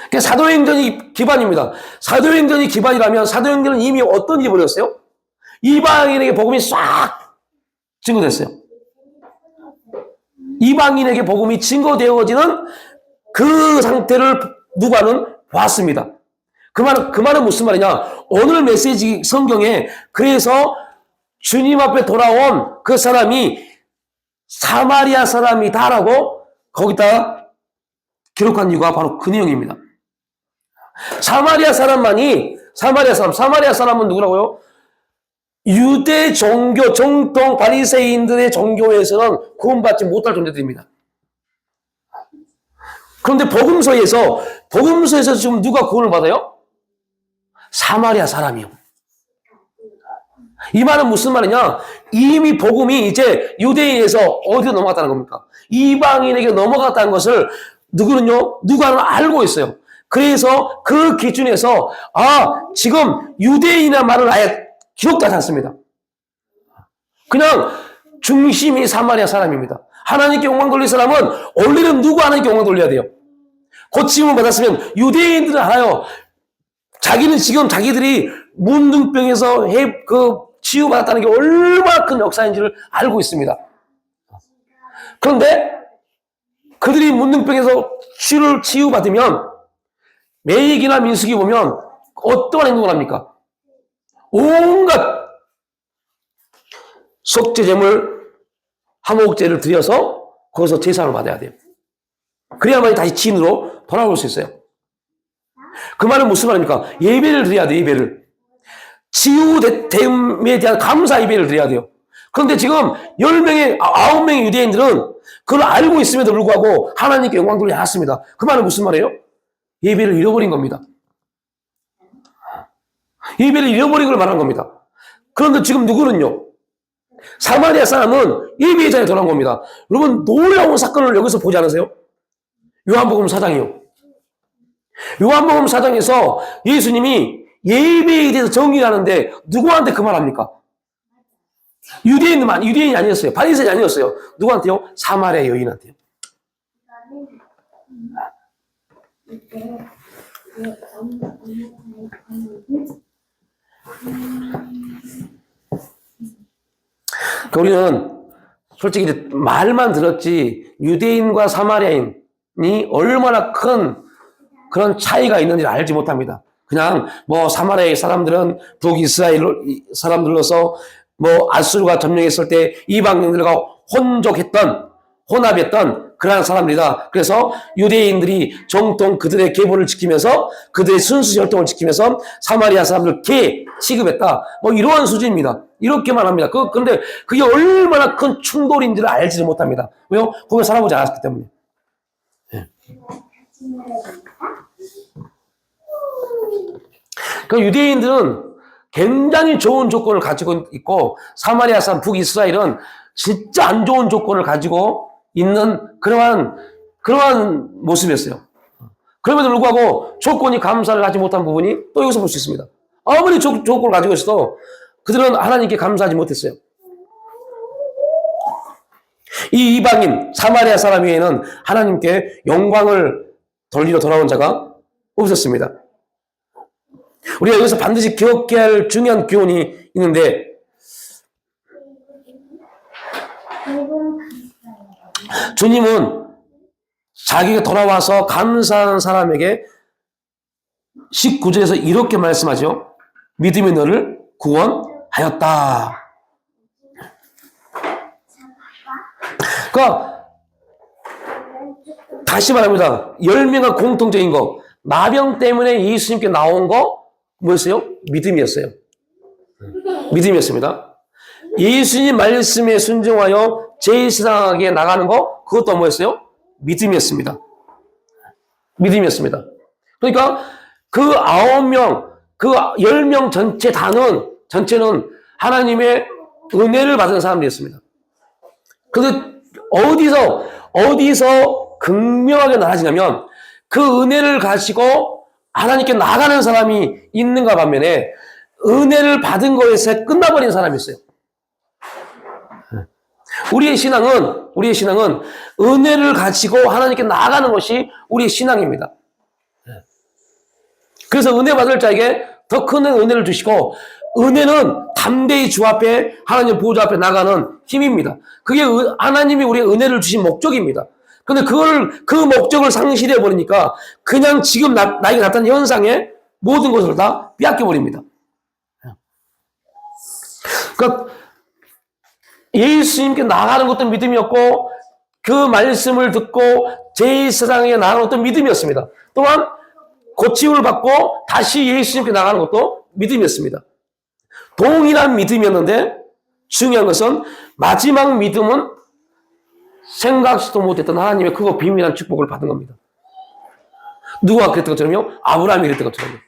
Speaker 1: 그러니까 사도행전이 기반입니다. 사도행전이 기반이라면 사도행전은 이미 어떤 일이 벌어졌어요? 이방인에게 복음이 싹 증거됐어요. 이방인에게 복음이 증거되어지는 그 상태를 누가는 봤습니다. 그 말은 무슨 말이냐? 오늘 메시지 성경에 그래서 주님 앞에 돌아온 그 사람이 사마리아 사람이다라고 거기다 기록한 이유가 바로 그 내용입니다. 사마리아 사람은 누구라고요? 유대 종교, 정통 바리새인들의 종교에서는 구원받지 못할 존재들입니다. 그런데 복음서에서 지금 누가 구원을 받아요? 사마리아 사람이요. 이 말은 무슨 말이냐? 이미 복음이 이제 유대인에서 어디로 넘어갔다는 겁니까? 이방인에게 넘어갔다는 것을 누가는 알고 있어요. 그래서 그 기준에서 지금 유대인이라는 말을 아예 기록하지 않습니다. 그냥 중심이 사마리아 사람입니다. 하나님께 영광 돌릴 사람은 원래는 누구 하나님께 영광 돌려야 돼요? 고침을 받았으면 유대인들은 알아요. 자기는 지금 자기들이 문둥병에서 치유받았다는 게 얼마나 큰 역사인지를 알고 있습니다. 그런데 그들이 문둥병에서 치유받으면 매익이나 민수기 보면 어떠한 행동을 합니까? 온갖 속죄제물, 화목제를 드려서 거기서 제사를 받아야 돼요. 그래야만 다시 진으로 돌아올 수 있어요. 그 말은 무슨 말입니까? 예배를 드려야 돼요. 예배를. 치유됨에 대한 감사 예배를 드려야 돼요. 그런데 지금 9명의 유대인들은 그걸 알고 있음에도 불구하고 하나님께 영광 돌리지 않았습니다. 그 말은 무슨 말이에요? 예배를 잃어버린 겁니다. 예배를 잃어버린 걸 말한 겁니다. 그런데 지금 누구는요? 사마리아 사람은 예배의 자리에 돌아온 겁니다. 여러분 놀라운 사건을 여기서 보지 않으세요? 요한복음 4장이요. 요한복음 4장에서 예수님이 예배에 대해서 정의를 하는데 누구한테 그 말합니까? 유대인이 아니었어요. 바리새인이 아니었어요. 누구한테요? 사마리아 여인한테요. 우리는 솔직히 말만 들었지 유대인과 사마리아인이 얼마나 큰 그런 차이가 있는지를 알지 못합니다. 그냥 사마리아의 사람들은 북이스라엘 사람들로서 아수르가 점령했을 때 이방인들과 혼합했던 그러한 사람들이다. 그래서 유대인들이 정통 그들의 계보를 지키면서 그들의 순수 혈통을 지키면서 사마리아 사람들 개 취급했다. 이러한 수준입니다. 이렇게만 합니다. 근데 그게 얼마나 큰 충돌인지를 알지를 못합니다. 왜요? 거기 살아보지 않았기 때문에. 네. 그 유대인들은 굉장히 좋은 조건을 가지고 있고 사마리아 사람 북이스라엘은 진짜 안 좋은 조건을 가지고 있는 그러한 모습이었어요. 그럼에도 불구하고 조건이 감사를 하지 못한 부분이 또 여기서 볼 수 있습니다. 아무리 조건을 가지고 있어도 그들은 하나님께 감사하지 못했어요. 이 이방인 사마리아 사람 외에는 하나님께 영광을 돌리러 돌아온 자가 없었습니다. 우리가 여기서 반드시 기억해야 할 중요한 교훈이 있는데, 주님은 자기가 돌아와서 감사하는 사람에게 19절에서 이렇게 말씀하죠. 믿음이 너를 구원하였다. 그러니까 다시 말합니다. 열매가 공통적인 거, 나병 때문에 예수님께 나온 거 뭐였어요? 믿음이었어요. 믿음이었습니다. 예수님 말씀에 순종하여 제사장에게 나가는 거, 그것도 뭐였어요? 믿음이었습니다. 믿음이었습니다. 그러니까 그 9명, 그 10명 전체는 하나님의 은혜를 받은 사람들이었습니다. 그런데 어디서 극명하게 나아지냐면 그 은혜를 가지고 하나님께 나가는 사람이 있는가 반면에 은혜를 받은 거에서 끝나버린 사람이 있어요. 우리의 신앙은 은혜를 가지고 하나님께 나아가는 것이 우리의 신앙입니다. 그래서 은혜 받을 자에게 더 큰 은혜를 주시고, 은혜는 담대히 주 앞에, 하나님 보좌 앞에 나가는 힘입니다. 그게 하나님이 우리의 은혜를 주신 목적입니다. 근데 그 목적을 상실해 버리니까 그냥 지금 나에게 나타난 현상에 모든 것을 다 빼앗겨 버립니다. 그러니까 예수님께 나가는 것도 믿음이었고, 그 말씀을 듣고 제사장에게 나가는 것도 믿음이었습니다. 또한 고침을 받고 다시 예수님께 나가는 것도 믿음이었습니다. 동일한 믿음이었는데 중요한 것은 마지막 믿음은 생각지도 못했던 하나님의 크고 비밀한 축복을 받은 겁니다. 누가 그랬던 것처럼요? 아브라함이 그랬던 것처럼요.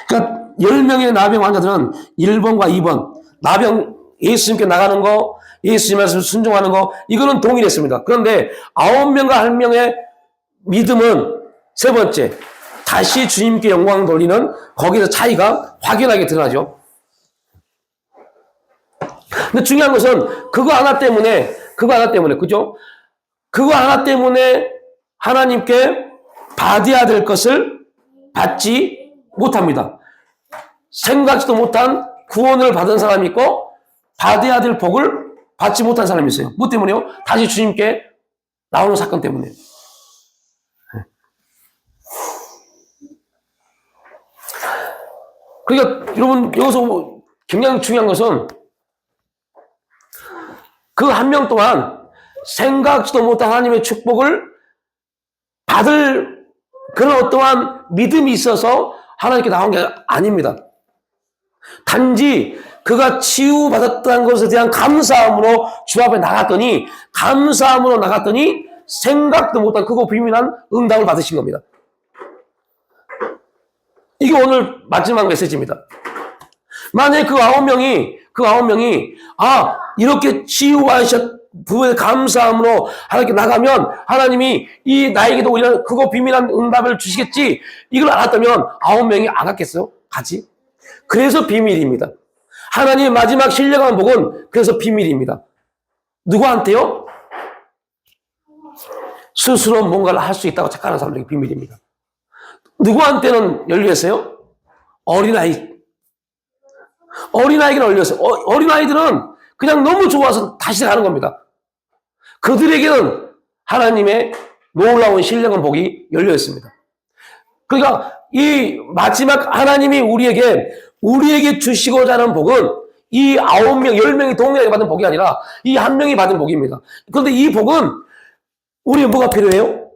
Speaker 1: 그러니까 10명의 나병 환자들은 1번과 2번, 나병 예수님께 나가는 거, 예수님 말씀 순종하는 거, 이거는 동일했습니다. 그런데 9명과 1명의 믿음은 세 번째, 다시 주님께 영광 돌리는, 거기서 차이가 확연하게 드러나죠. 근데 중요한 것은 그거 하나 때문에, 그죠? 그거 하나 때문에 하나님께 받아야 될 것을 받지 못합니다. 생각지도 못한 구원을 받은 사람이 있고, 받아야 될 복을 받지 못한 사람이 있어요. 뭐 때문에요? 다시 주님께 나오는 사건 때문에. 그러니까 여러분, 여기서 굉장히 중요한 것은 그 한 명 동안 생각지도 못한 하나님의 축복을 받을 그런 어떠한 믿음이 있어서 하나님께 나온 게 아닙니다. 단지 그가 치유받았다는 것에 대한 감사함으로 주 앞에 나갔더니 생각도 못한 크고 비밀한 응답을 받으신 겁니다. 이게 오늘 마지막 메시지입니다. 만약에 그 9명이 이렇게 치유하셨 부분에 감사함으로 하나님께 나가면 하나님이 나에게도 이런 크고 비밀한 응답을 주시겠지, 이걸 알았다면 9명이 안 갔겠어요? 가지? 그래서 비밀입니다. 하나님의 마지막 신령한 복은 그래서 비밀입니다. 누구한테요? 스스로 뭔가를 할 수 있다고 착각하는 사람들에게 비밀입니다. 누구한테는 열렸어요? 어린아이에게는 열렸어요. 어린아이들은 그냥 너무 좋아서 다시 가는 겁니다. 그들에게는 하나님의 놀라운 신령한 복이 열려 있습니다. 그러니까 이 마지막 하나님이 우리에게 주시고자 하는 복은 이 9명, 10명이 동일하게 받은 복이 아니라 이 한 명이 받은 복입니다. 그런데 이 복은 우리에 뭐가 필요해요?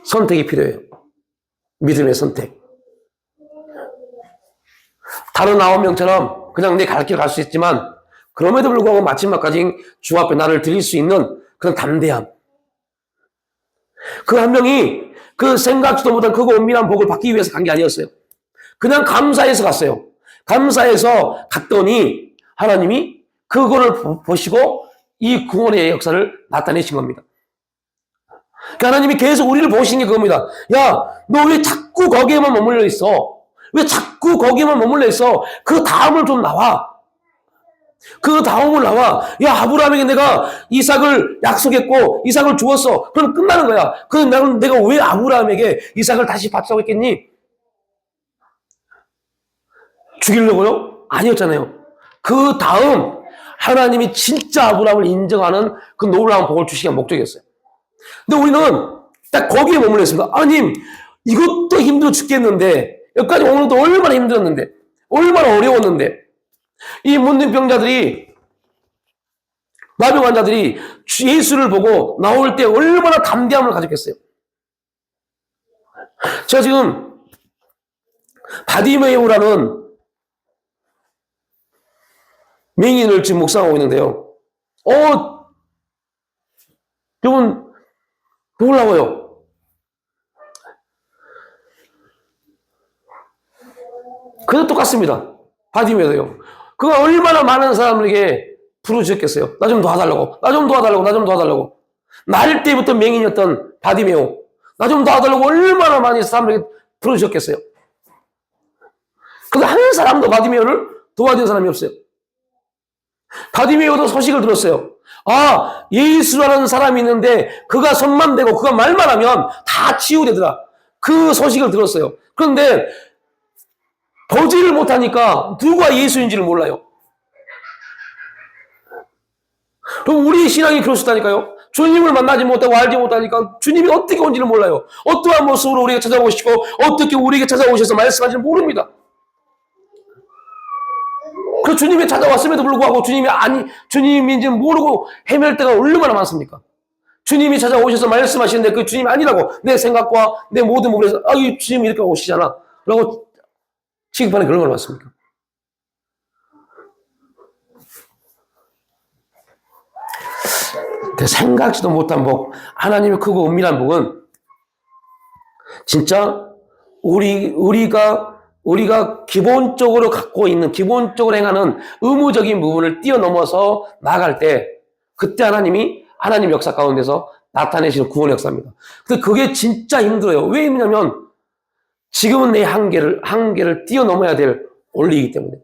Speaker 1: 선택이 필요해요. 믿음의 선택. 다른 9명처럼 그냥 내 갈 길 갈 수 있지만 그럼에도 불구하고 마지막까지 주 앞에 나를 드릴 수 있는 그런 담대함. 그 한 명이 그 생각지도 못한 그 은밀한 복을 받기 위해서 간 게 아니었어요. 그냥 감사해서 갔어요. 감사해서 갔더니 하나님이 그거를 보시고 이 구원의 역사를 나타내신 겁니다. 그러니까 하나님이 계속 우리를 보시는 게 그겁니다. 야, 너 왜 자꾸 거기에만 머물러 있어? 왜 자꾸 거기에만 머물러 있어? 그 다음을 좀 나와. 그 다음을 나와. 야, 아브라함에게 내가 이삭을 약속했고 이삭을 주었어. 그럼 끝나는 거야. 그럼 내가 왜 아브라함에게 이삭을 다시 바치라고 했겠니? 죽이려고요? 아니었잖아요. 그 다음 하나님이 진짜 아브라함을 인정하는 그 놀라운 복을 주시기 위한 목적이었어요. 근데 우리는 딱 거기에 머물러 있습니다. 하나님, 이것도 힘들어 죽겠는데, 여기까지 오는 것도 얼마나 힘들었는데, 얼마나 어려웠는데, 이 문둥병자들이, 나병 환자들이 예수를 보고 나올 때 얼마나 담대함을 가졌겠어요. 제가 지금 바디메오라는 맹인을 지금 묵상하고 있는데요. 여러분, 놀라워요. 그도 똑같습니다. 바디메오요. 그가 얼마나 많은 사람에게 부르짖었겠어요. 나 좀 도와달라고, 나 좀 도와달라고, 나 좀 도와달라고. 날 때부터 맹인이었던 바디메오. 나 좀 도와달라고 얼마나 많이 사람에게 부르짖었겠어요. 근데 한 사람도 바디메오를 도와준 사람이 없어요. 바디메오도 소식을 들었어요. 아, 예수라는 사람이 있는데 그가 손만 대고 그가 말만 하면 다 치유되더라. 그 소식을 들었어요. 그런데 보지를 못하니까 누가 예수인지를 몰라요. 그럼 우리 신앙이 그렇다니까요. 주님을 만나지 못하고 알지 못하니까 주님이 어떻게 온지를 몰라요. 어떠한 모습으로 우리에게 찾아오시고 어떻게 우리에게 찾아오셔서 말씀하시는지 모릅니다. 그 주님이 찾아왔음에도 불구하고 주님인지 모르고 헤맬 때가 얼마나 많습니까? 주님이 찾아오셔서 말씀하시는데 그 주님이 아니라고 내 생각과 내 모든 부분에서 이 주님이 이렇게 오시잖아 라고 취급하는 게 얼마나 많습니까? 생각지도 못한 복, 하나님의 크고 은밀한 복은 진짜 우리가 기본적으로 갖고 있는, 기본적으로 행하는 의무적인 부분을 뛰어넘어서 나갈 때, 그때 하나님 역사 가운데서 나타내시는 구원의 역사입니다. 근데 그게 진짜 힘들어요. 왜 힘드냐면, 지금은 내 한계를 뛰어넘어야 될 원리이기 때문에.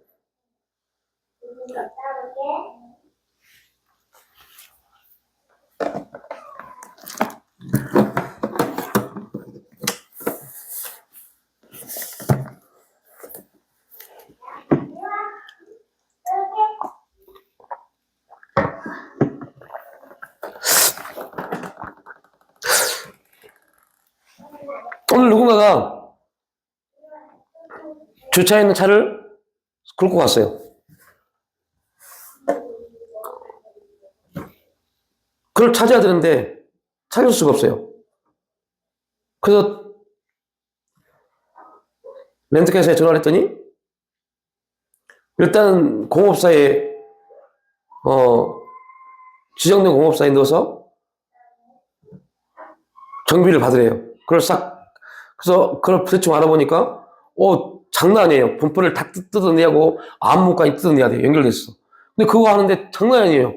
Speaker 1: 오늘 누군가가 주차해 있는 차를 긁고 갔어요. 그걸 찾아야 되는데 찾을 수가 없어요. 그래서 렌트카에서 전화를 했더니 일단 공업사에 지정된 공업사에 넣어서 정비를 받으래요. 그래서 그걸 대충 알아보니까 장난 아니에요. 범퍼를 다 뜯어내고 암무까지 뜯어내야 돼요. 연결됐어. 근데 그거 하는데 장난 아니에요.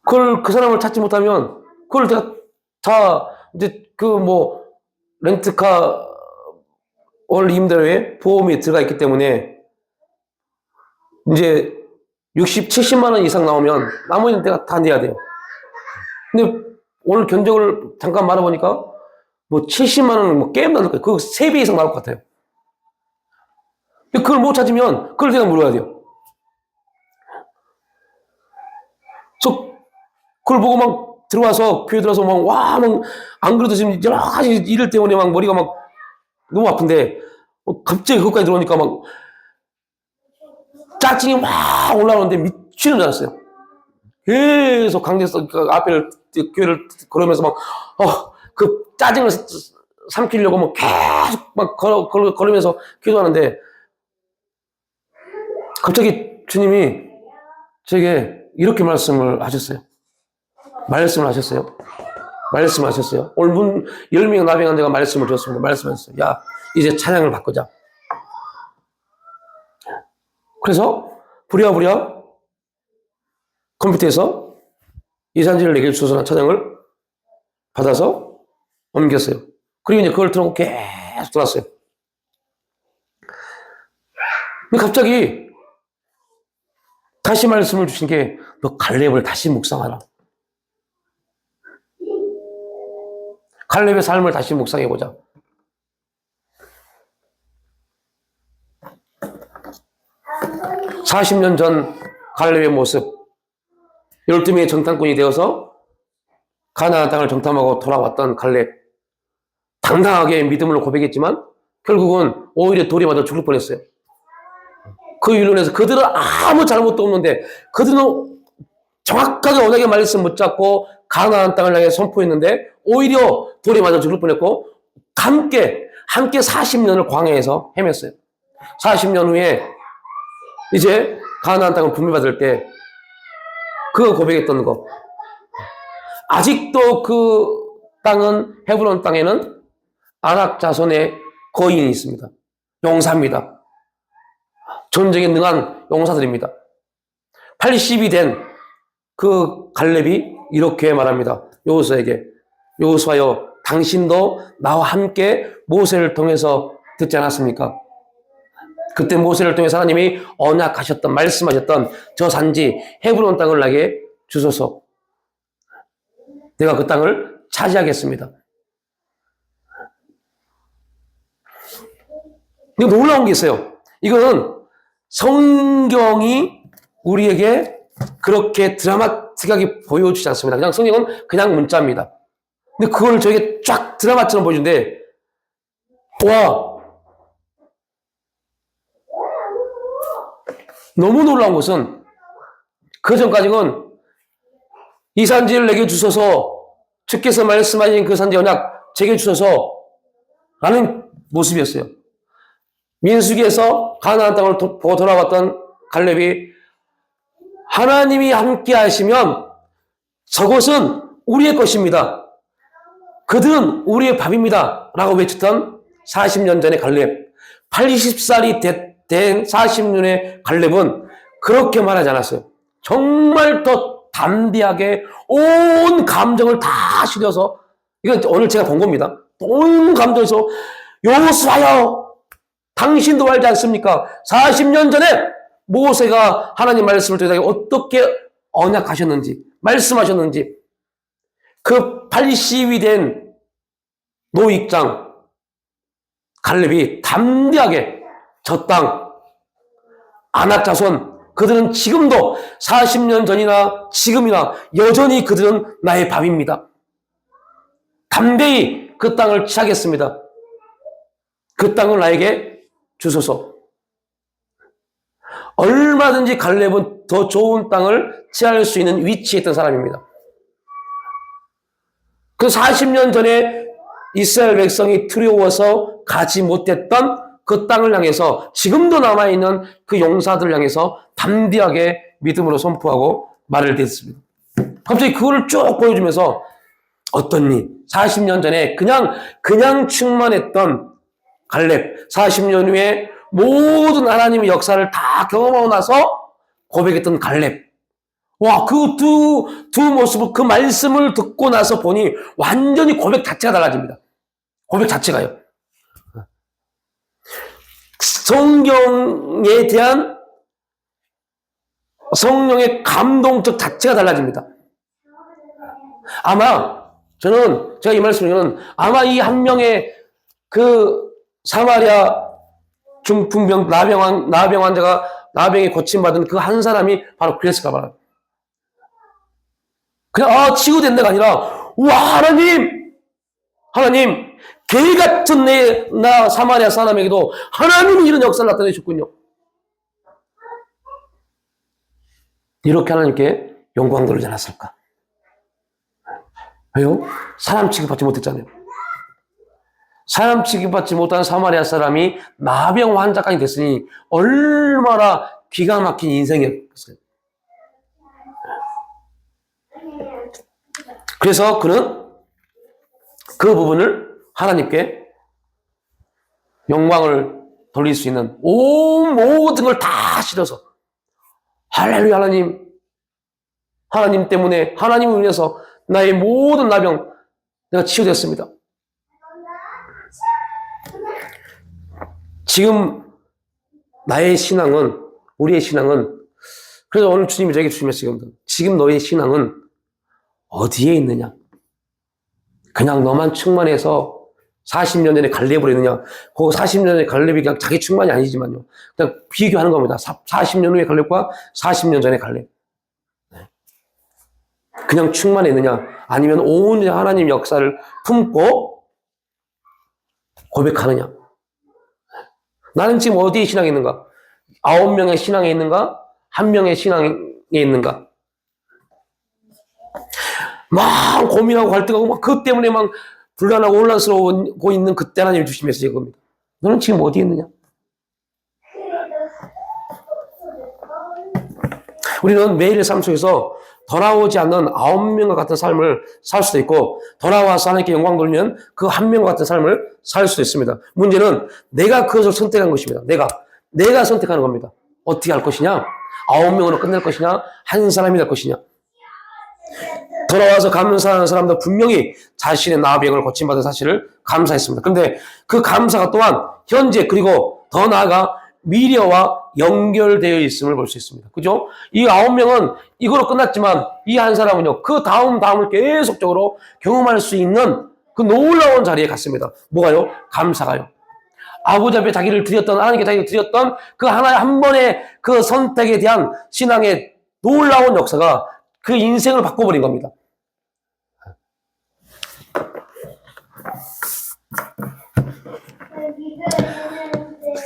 Speaker 1: 그 사람을 찾지 못하면 그걸 다 이제 렌트카 월 임대료에 보험이 들어가 있기 때문에 이제 60, 70만 원 이상 나오면 나머지는 내가 다 내야 돼요. 근데 오늘 견적을 잠깐 말해보니까 70만 원은 게임도 안 될 거예요. 그거 3배 이상 나올 것 같아요. 근데 그걸 못 찾으면 그걸 내가 물어야 돼요. 그래서 그걸 보고 막 들어와서 교회 들어와서 안 그래도 지금 여러 가지 일 때문에 머리가 너무 아픈데 갑자기 그것까지 들어오니까 짜증이 막 올라오는데 미치는 줄 알았어요. 계속 강대에서 교회를 걸으면서 그 짜증을 삼키려고 계속 걸으면서 기도하는데 갑자기 주님이 제게 이렇게 말씀하셨어요. 오늘 10명의 나병한 데가 말씀을 줬습니다. 말씀하셨어요. 야, 이제 찬양을 바꾸자. 그래서 부랴부랴 컴퓨터에서 이산지를 내게 주소서라는 찬양을 받아서 옮겼어요. 그리고 이제 그걸 틀어놓고 계속 들었어요. 근데 갑자기 다시 말씀을 주신 게 너 갈렙을 다시 묵상하라. 갈렙의 삶을 다시 묵상해보자.
Speaker 2: 아버님,
Speaker 1: 40년 전 갈렙의 모습, 12명의 정탐꾼이 되어서 가나안 땅을 정탐하고 돌아왔던 갈렙, 당당하게 믿음으로 고백했지만 결국은 오히려 돌이 맞아 죽을 뻔했어요. 그 일로 인해서 그들은 아무 잘못도 없는데 그들은 정확하게 언약의 말씀 붙잡고 가나안 땅을 향해 선포했는데 오히려 돌이 맞아 죽을 뻔했고 함께 40년을 광야에서 헤맸어요. 40년 후에 이제 가나안 땅을 분배받을 때 그 고백했던 거, 아직도 그 땅은, 헤브론 땅에는 아낙 자손의 거인이 있습니다. 용사입니다. 전쟁에 능한 용사들입니다. 80이 된 그 갈렙이 이렇게 말합니다. 여호수아에게, 여호수아여, 당신도 나와 함께 모세를 통해서 듣지 않았습니까? 그때 모세를 통해서 하나님이 언약하셨던, 말씀하셨던 저 산지 헤브론 땅을 나게 주소서. 내가 그 땅을 차지하겠습니다. 이거 놀라운 게 있어요. 이거는 성경이 우리에게 그렇게 드라마틱하게 보여주지 않습니다. 그냥 성경은 그냥 문자입니다. 근데 그걸 저에게 쫙 드라마처럼 보여주는데, 와, 너무 놀라운 것은 그 전까지는 이 산지를 내게 주소서, 주께서 말씀하신 그 산지 언약 제게 주소서 라는 모습이었어요. 민수기에서 가나안 땅을 보고 돌아왔던 갈렙이 하나님이 함께 하시면 저것은 우리의 것입니다. 그들은 우리의 밥입니다. 라고 외쳤던 40년 전의 갈렙, 80살이 된 40년의 갈렙은 그렇게 말하지 않았어요. 정말 더 담대하게 온 감정을 다 실어서, 이건 오늘 제가 본 겁니다. 온 감정에서 여호수아여, 당신도 알지 않습니까? 40년 전에 모세가 하나님 말씀을 드리다가 어떻게 언약하셨는지, 말씀하셨는지, 그 80이 된 노익장 갈렙이 담대하게 저 땅, 아낙 자손, 그들은 지금도 40년 전이나 지금이나 여전히 그들은 나의 밥입니다. 담대히 그 땅을 취하겠습니다. 그 땅을 나에게 주소서. 얼마든지 갈렙은 더 좋은 땅을 취할 수 있는 위치에 있던 사람입니다. 그 40년 전에 이스라엘 백성이 두려워서 가지 못했던 그 땅을 향해서 지금도 남아있는 그 용사들을 향해서 담대하게 믿음으로 선포하고 말을 댔습니다. 갑자기 그거를 쭉 보여주면서 어떤 일, 40년 전에 그냥 충만했던 갈렙, 40년 후에 모든 하나님의 역사를 다 경험하고 나서 고백했던 갈렙. 와, 그 두 모습을, 그 말씀을 듣고 나서 보니 완전히 고백 자체가 달라집니다. 고백 자체가요. 성경에 대한 성령의 감동적 자체가 달라집니다. 아마 저는 제가 이 말씀을 아마 이 한 명의 그 사마리아 중풍병 나병 환자가 나병에 고침받은 그 한 사람이 바로 그랬을까 봐요. 그냥 치유된다가 아니라 와 하나님 개 같은 나 사마리아 사람에게도 하나님이 이런 역사를 나타내셨군요. 이렇게 하나님께 영광 돌리지 않았을까? 왜요? 사람 취급받지 못했잖아요. 사람 취급받지 못한 사마리아 사람이 나병 환자까지 됐으니 얼마나 기가 막힌 인생이었어요. 그래서 그는 그 부분을 하나님께 영광을 돌릴 수 있는 모든 걸 다 실어서 할렐루야 하나님 때문에 하나님을 위해서 나의 모든 나병 내가 치유되었습니다. 지금 나의 신앙은 우리의 신앙은 그래서 오늘 주님이 저에게 주시면서 지금 너의 신앙은 어디에 있느냐? 그냥 너만 충만해서 40년 전에 갈렙으로 있느냐? 그 40년 전에 갈렙이 그냥 자기 충만이 아니지만요. 그냥 비교하는 겁니다. 40년 후의 갈렙과 40년 전의 갈렙. 그냥 충만했느냐? 아니면 온 하나님 역사를 품고 고백하느냐? 나는 지금 어디에 신앙이 있는가? 9명의 신앙에 있는가? 1명의 신앙에 있는가? 막 고민하고 갈등하고 막 그것 때문에 막 불안하고 혼란스러워 있는 그때 하나님이 주신 메시지가 겁니다. 너는 지금 어디에 있느냐? 우리는 매일의 삶 속에서 돌아오지 않는 9명과 같은 삶을 살 수도 있고 돌아와서 하나님께 영광 돌리면 그 1명과 같은 삶을 살 수도 있습니다. 문제는 내가 그것을 선택한 것입니다. 내가 선택하는 겁니다. 어떻게 할 것이냐? 9명으로 끝낼 것이냐? 한 사람이 될 것이냐? 돌아와서 감사하는 사람도 분명히 자신의 나병을 고침받은 사실을 감사했습니다. 그런데 그 감사가 또한 현재 그리고 더 나아가 미래와 연결되어 있음을 볼 수 있습니다. 그죠? 이 9명은 이거로 끝났지만 이 한 사람은요, 그 다음을 계속적으로 경험할 수 있는 그 놀라운 자리에 갔습니다. 뭐가요? 감사가요. 아버지 앞에 자기를 드렸던, 하나님께 자기를 드렸던 그 하나의 한 번의 그 선택에 대한 신앙의 놀라운 역사가 그 인생을 바꿔버린 겁니다.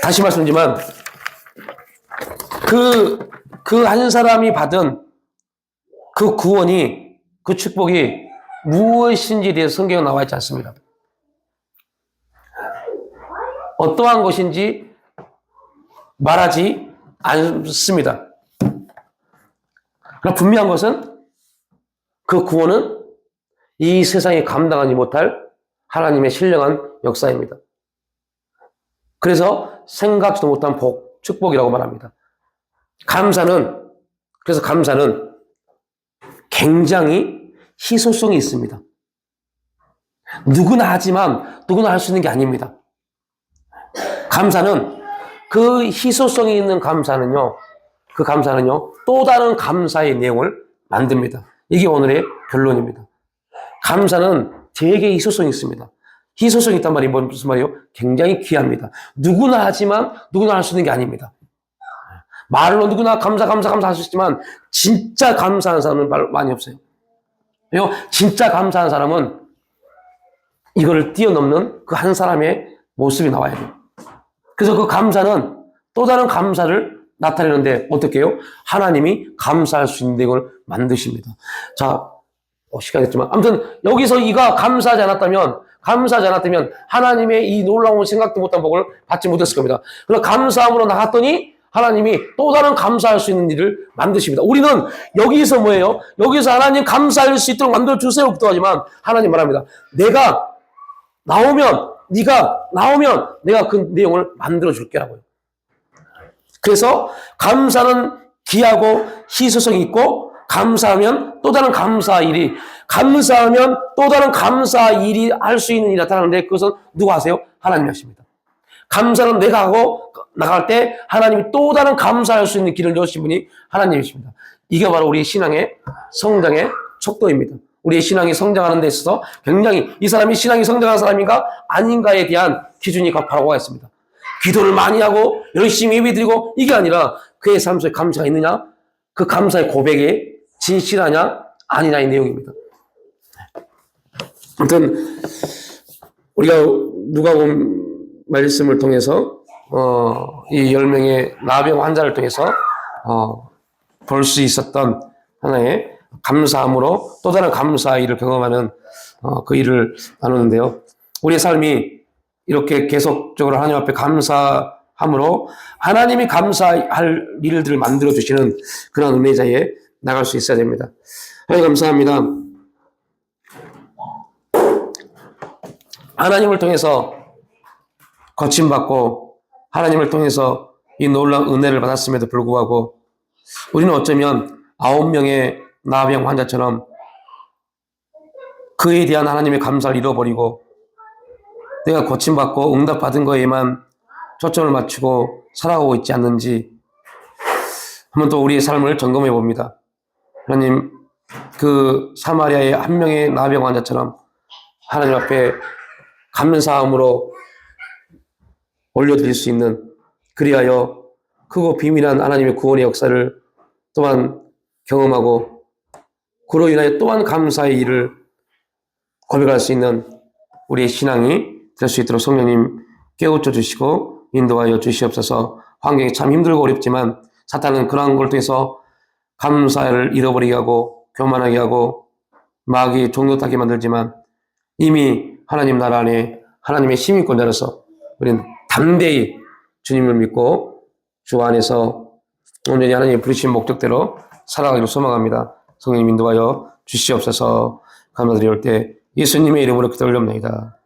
Speaker 1: 다시 말씀드리지만 그 한 사람이 받은 그 구원이 그 축복이 무엇인지에 대해서 성경에 나와 있지 않습니다. 어떠한 것인지 말하지 않습니다. 그러나 분명한 것은 그 구원은 이 세상에 감당하지 못할 하나님의 신령한 역사입니다. 그래서 생각지도 못한 복, 축복이라고 말합니다. 그래서 감사는 굉장히 희소성이 있습니다. 누구나 하지만 누구나 할 수 있는 게 아닙니다. 감사는 그 희소성이 있는 감사는요, 또 다른 감사의 내용을 만듭니다. 이게 오늘의 결론입니다. 감사는 되게 희소성이 있습니다. 희소성이 있단 말이 무슨 말이에요? 굉장히 귀합니다. 누구나 하지만 누구나 할 수 있는 게 아닙니다. 말로 누구나 감사 할 수 있지만 진짜 감사하는 사람은 많이 없어요. 진짜 감사한 사람은 이거를 뛰어넘는 그 한 사람의 모습이 나와야 돼요. 그래서 그 감사는 또 다른 감사를 나타내는데 어떻게 해요? 하나님이 감사할 수 있는 걸 만드십니다. 자, 시간이 됐지만 아무튼 여기서 이가 감사하지 않았다면 하나님의 이 놀라운 생각도 못한 복을 받지 못했을 겁니다. 그래서 감사함으로 나갔더니 하나님이 또 다른 감사할 수 있는 일을 만드십니다. 우리는 여기서 뭐예요? 여기서 하나님 감사할 수 있도록 만들어주세요 부터 하지만 하나님 말합니다. 네가 나오면 내가 그 내용을 만들어줄게라고요. 그래서 감사는 귀하고 희소성이 있고 감사하면 또 다른 감사 일이 할 수 있는 일이 나타나는데 그것은 누가 하세요? 하나님이 하십니다. 감사는 내가 하고 나갈 때 하나님이 또 다른 감사할 수 있는 길을 여신 분이 하나님이십니다. 이게 바로 우리 신앙의 성장의 척도입니다. 우리의 신앙이 성장하는 데 있어서 굉장히 이 사람이 신앙이 성장한 사람인가 아닌가에 대한 기준이 바로 와 있습니다. 기도를 많이 하고 열심히 예배드리고 이게 아니라 그의 삶 속에 감사가 있느냐? 그 감사의 고백이 진실하냐? 아니냐의 내용입니다. 아무튼 우리가 누가복음 말씀을 통해서 이 10명의 나병 환자를 통해서 볼 수 있었던 하나의 감사함으로 또 다른 감사 일을 경험하는 그 일을 나누는데요. 우리의 삶이 이렇게 계속적으로 하나님 앞에 감사함으로 하나님이 감사할 일들을 만들어주시는 그런 은혜자에 나갈 수 있어야 됩니다. 하나님 감사합니다. 하나님을 통해서 거침받고 하나님을 통해서 이 놀라운 은혜를 받았음에도 불구하고 우리는 어쩌면 9명의 나병 환자처럼 그에 대한 하나님의 감사를 잃어버리고 내가 고침받고 응답받은 거에만 초점을 맞추고 살아가고 있지 않는지 한번 또 우리의 삶을 점검해 봅니다. 하나님, 그 사마리아의 한 명의 나병 환자처럼 하나님 앞에 감사함으로 올려드릴 수 있는, 그리하여 크고 비밀한 하나님의 구원의 역사를 또한 경험하고 그로 인하여 또한 감사의 일을 고백할 수 있는 우리의 신앙이 될 수 있도록 성령님 깨우쳐 주시고 인도하여 주시옵소서. 환경이 참 힘들고 어렵지만 사탄은 그러한 걸 통해서 감사를 잃어버리게 하고 교만하게 하고 마귀의 종노하게 만들지만 이미 하나님 나라 안에 하나님의 시민권자로서 우리는 담대히 주님을 믿고 주 안에서 온전히 하나님의 부르신 목적대로 살아가기를 소망합니다. 성령님 인도하여 주시옵소서. 감사드리올 때 예수님의 이름으로 기도를 올립니다.